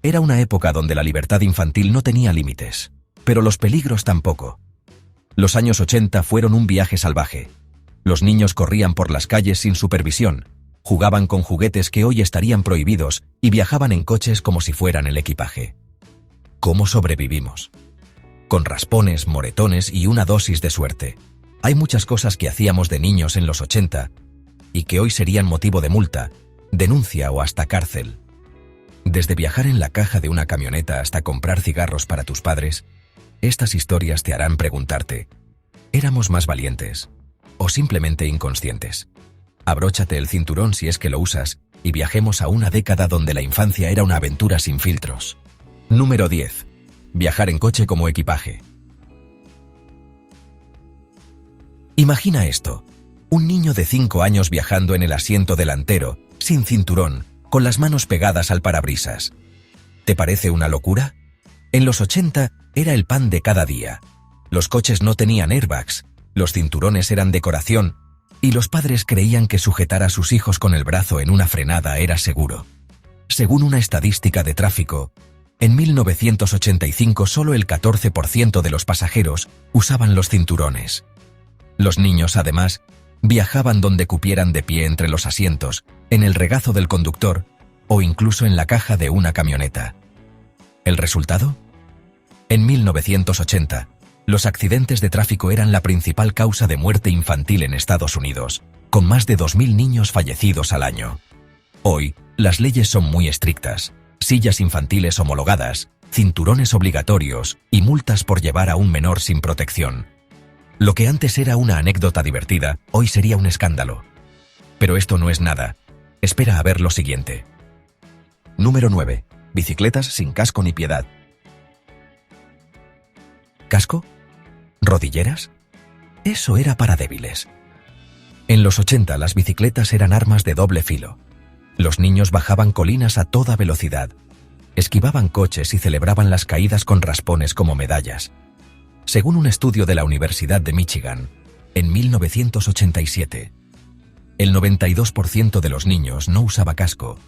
Era una época donde la libertad infantil no tenía límites, pero los peligros tampoco. Los años 80 fueron un viaje salvaje. Los niños corrían por las calles sin supervisión, jugaban con juguetes que hoy estarían prohibidos y viajaban en coches como si fueran el equipaje. ¿Cómo sobrevivimos? Con raspones, moretones y una dosis de suerte. Hay muchas cosas que hacíamos de niños en los 80 y que hoy serían motivo de multa, denuncia o hasta cárcel. Desde viajar en la caja de una camioneta hasta comprar cigarros para tus padres, estas historias te harán preguntarte, ¿éramos más valientes o simplemente inconscientes? Abróchate el cinturón si es que lo usas y viajemos a una década donde la infancia era una aventura sin filtros. Número 10. Viajar en coche como equipaje. Imagina esto, un niño de 5 años viajando en el asiento delantero, sin cinturón, con las manos pegadas al parabrisas. ¿Te parece una locura? En los 80 era el pan de cada día. Los coches no tenían airbags, los cinturones eran decoración, y los padres creían que sujetar a sus hijos con el brazo en una frenada era seguro. Según una estadística de tráfico, en 1985 solo el 14% de los pasajeros usaban los cinturones. Los niños, además, viajaban donde cupieran de pie entre los asientos, en el regazo del conductor o incluso en la caja de una camioneta. ¿El resultado? En 1980, los accidentes de tráfico eran la principal causa de muerte infantil en Estados Unidos, con más de 2.000 niños fallecidos al año. Hoy, las leyes son muy estrictas, sillas infantiles homologadas, cinturones obligatorios y multas por llevar a un menor sin protección. Lo que antes era una anécdota divertida, hoy sería un escándalo. Pero esto no es nada. Espera a ver lo siguiente. Número 9. Bicicletas sin casco ni piedad. ¿Casco? ¿Rodilleras? Eso era para débiles. En los 80 las bicicletas eran armas de doble filo. Los niños bajaban colinas a toda velocidad, esquivaban coches y celebraban las caídas con raspones como medallas. Según un estudio de la Universidad de Michigan, en 1987, el 92% de los niños no usaba casco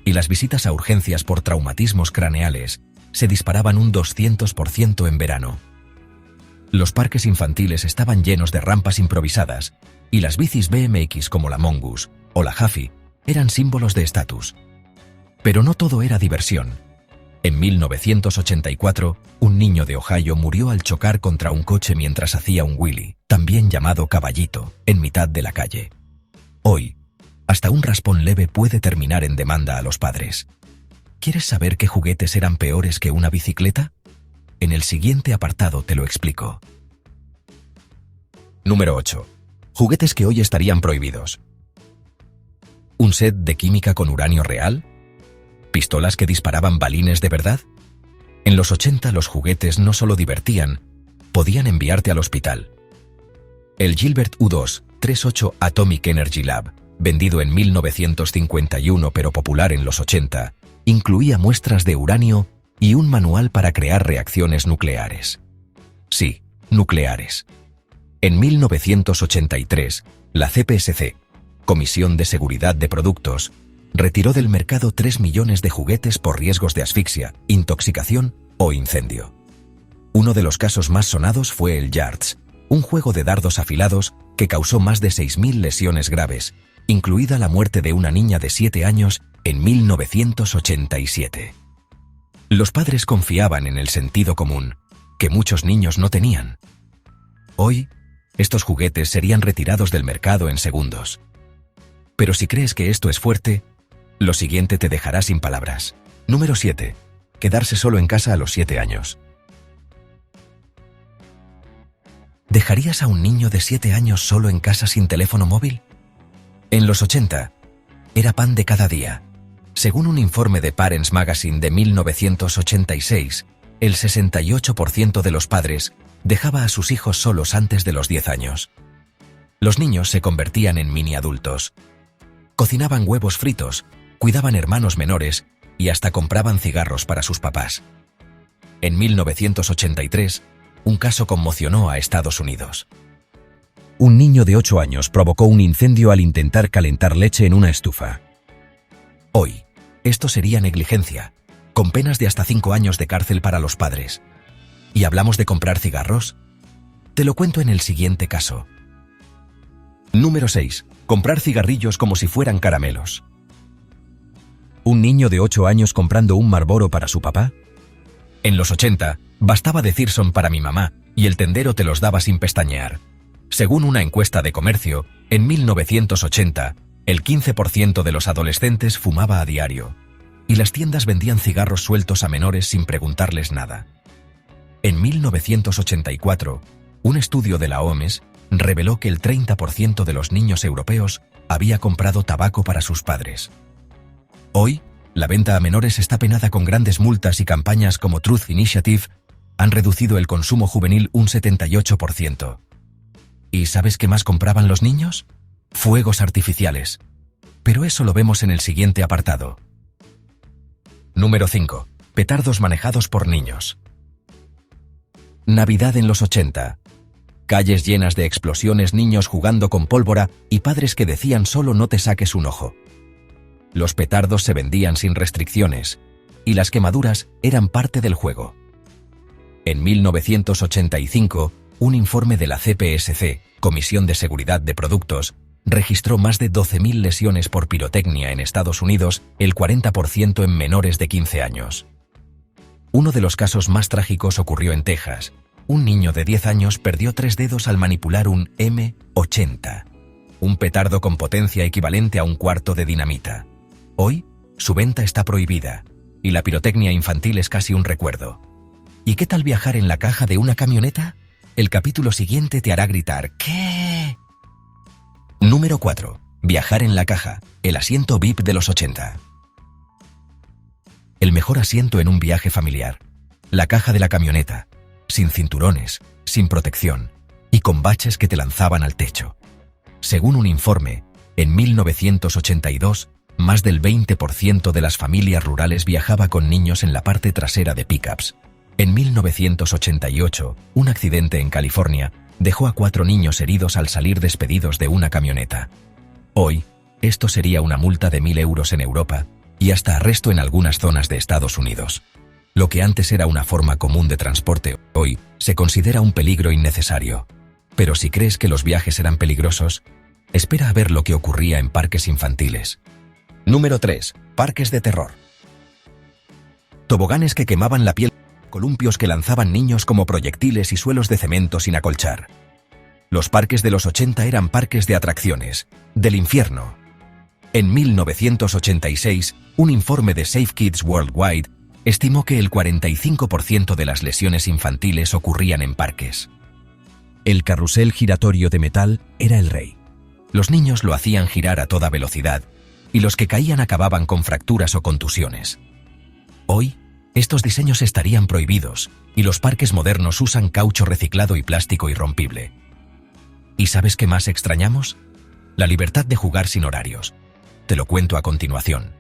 y las visitas a urgencias por traumatismos craneales se disparaban un 200% en verano. Los parques infantiles estaban llenos de rampas improvisadas y las bicis BMX como la Mongoose o la Huffy eran símbolos de estatus. Pero no todo era diversión. En 1984, un niño de Ohio murió al chocar contra un coche mientras hacía un wheelie, también llamado caballito, en mitad de la calle. Hoy, hasta un raspón leve puede terminar en demanda a los padres. ¿Quieres saber qué juguetes eran peores que una bicicleta? En el siguiente apartado te lo explico. Número 8. Juguetes que hoy estarían prohibidos. ¿Un set de química con uranio real? ¿Pistolas que disparaban balines de verdad? En los 80 los juguetes no solo divertían, podían enviarte al hospital. El Gilbert U-238 Atomic Energy Lab, vendido en 1951 pero popular en los 80, incluía muestras de uranio y un manual para crear reacciones nucleares. Sí, nucleares. En 1983, la CPSC, Comisión de Seguridad de Productos, retiró del mercado 3 millones de juguetes por riesgos de asfixia, intoxicación o incendio. Uno de los casos más sonados fue el Yards, un juego de dardos afilados que causó más de 6.000 lesiones graves, incluida la muerte de una niña de 7 años en 1987. Los padres confiaban en el sentido común, que muchos niños no tenían. Hoy, estos juguetes serían retirados del mercado en segundos. Pero si crees que esto es fuerte, lo siguiente te dejará sin palabras. Número 7. Quedarse solo en casa a los 7 años. ¿Dejarías a un niño de 7 años solo en casa sin teléfono móvil? En los 80, era pan de cada día. Según un informe de Parents Magazine de 1986, el 68% de los padres dejaba a sus hijos solos antes de los 10 años. Los niños se convertían en mini adultos. Cocinaban huevos fritos, cuidaban hermanos menores y hasta compraban cigarros para sus papás. En 1983, un caso conmocionó a Estados Unidos. Un niño de 8 años provocó un incendio al intentar calentar leche en una estufa. Hoy, esto sería negligencia, con penas de hasta 5 años de cárcel para los padres. ¿Y hablamos de comprar cigarros? Te lo cuento en el siguiente caso. Número 6. Comprar cigarrillos como si fueran caramelos. ¿Un niño de 8 años comprando un Marlboro para su papá? En los 80, bastaba decir son para mi mamá, y el tendero te los daba sin pestañear. Según una encuesta de comercio, en 1980, el 15% de los adolescentes fumaba a diario, y las tiendas vendían cigarros sueltos a menores sin preguntarles nada. En 1984, un estudio de la OMS reveló que el 30% de los niños europeos había comprado tabaco para sus padres. Hoy, la venta a menores está penada con grandes multas y campañas como Truth Initiative han reducido el consumo juvenil un 78%. ¿Y sabes qué más compraban los niños? Fuegos artificiales. Pero eso lo vemos en el siguiente apartado. Número 5. Petardos manejados por niños. Navidad en los 80. Calles llenas de explosiones, niños jugando con pólvora y padres que decían solo no te saques un ojo. Los petardos se vendían sin restricciones y las quemaduras eran parte del juego. En 1985, un informe de la CPSC, Comisión de Seguridad de Productos, registró más de 12.000 lesiones por pirotecnia en Estados Unidos, el 40% en menores de 15 años. Uno de los casos más trágicos ocurrió en Texas. Un niño de 10 años perdió 3 dedos al manipular un M80, un petardo con potencia equivalente a un cuarto de dinamita. Hoy, su venta está prohibida, y la pirotecnia infantil es casi un recuerdo. ¿Y qué tal viajar en la caja de una camioneta? El capítulo siguiente te hará gritar ¿qué? Número 4. Viajar en la caja, el asiento VIP de los 80. El mejor asiento en un viaje familiar. La caja de la camioneta, sin cinturones, sin protección, y con baches que te lanzaban al techo. Según un informe, en 1982, más del 20% de las familias rurales viajaba con niños en la parte trasera de pickups. En 1988, un accidente en California dejó a 4 niños heridos al salir despedidos de una camioneta. Hoy, esto sería una multa de 1.000 euros en Europa y hasta arresto en algunas zonas de Estados Unidos. Lo que antes era una forma común de transporte, hoy se considera un peligro innecesario. Pero si crees que los viajes eran peligrosos, espera a ver lo que ocurría en parques infantiles. Número 3. Parques de terror. Toboganes que quemaban la piel, columpios que lanzaban niños como proyectiles y suelos de cemento sin acolchar. Los parques de los 80 eran parques de atracciones, del infierno. En 1986, un informe de Safe Kids Worldwide estimó que el 45% de las lesiones infantiles ocurrían en parques. El carrusel giratorio de metal era el rey. Los niños lo hacían girar a toda velocidad, y los que caían acababan con fracturas o contusiones. Hoy, estos diseños estarían prohibidos, y los parques modernos usan caucho reciclado y plástico irrompible. ¿Y sabes qué más extrañamos? La libertad de jugar sin horarios. Te lo cuento a continuación.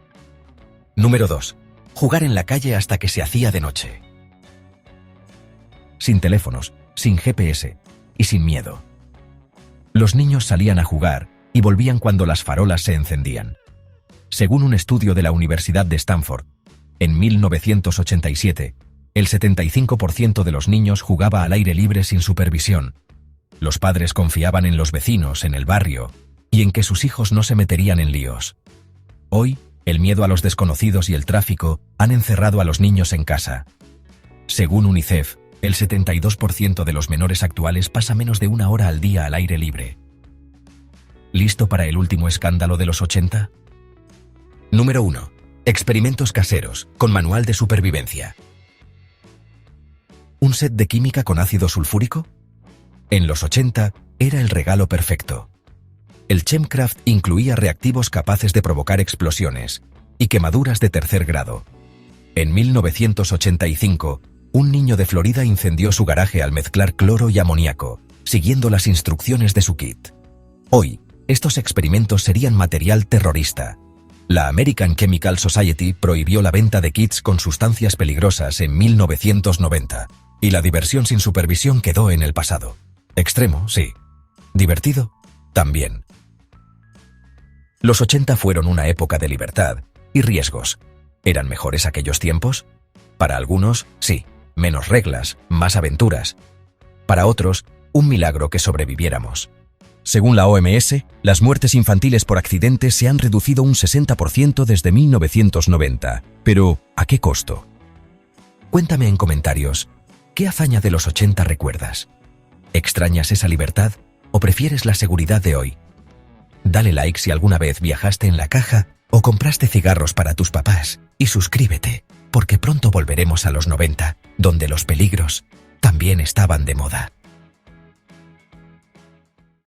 Número 2. Jugar en la calle hasta que se hacía de noche. Sin teléfonos, sin GPS y sin miedo. Los niños salían a jugar y volvían cuando las farolas se encendían. Según un estudio de la Universidad de Stanford, en 1987, el 75% de los niños jugaba al aire libre sin supervisión. Los padres confiaban en los vecinos, en el barrio, y en que sus hijos no se meterían en líos. Hoy, el miedo a los desconocidos y el tráfico han encerrado a los niños en casa. Según UNICEF, el 72% de los menores actuales pasa menos de 1 hora al día al aire libre. ¿Listo para el último escándalo de los 80? Número 1. Experimentos caseros, con manual de supervivencia. ¿Un set de química con ácido sulfúrico? En los 80, era el regalo perfecto. El Chemcraft incluía reactivos capaces de provocar explosiones y quemaduras de 3er grado. En 1985, un niño de Florida incendió su garaje al mezclar cloro y amoníaco, siguiendo las instrucciones de su kit. Hoy, estos experimentos serían material terrorista. La American Chemical Society prohibió la venta de kits con sustancias peligrosas en 1990, y la diversión sin supervisión quedó en el pasado. Extremo, sí. Divertido, también. Los 80 fueron una época de libertad y riesgos, ¿Eran mejores aquellos tiempos? Para algunos, sí, menos reglas, más aventuras. Para otros, un milagro que sobreviviéramos. Según la OMS, las muertes infantiles por accidentes se han reducido un 60% desde 1990. Pero, ¿a qué costo? Cuéntame en comentarios, ¿qué hazaña de los 80 recuerdas? ¿Extrañas esa libertad o prefieres la seguridad de hoy? Dale like si alguna vez viajaste en la caja o compraste cigarros para tus papás y suscríbete, porque pronto volveremos a los 90, donde los peligros también estaban de moda.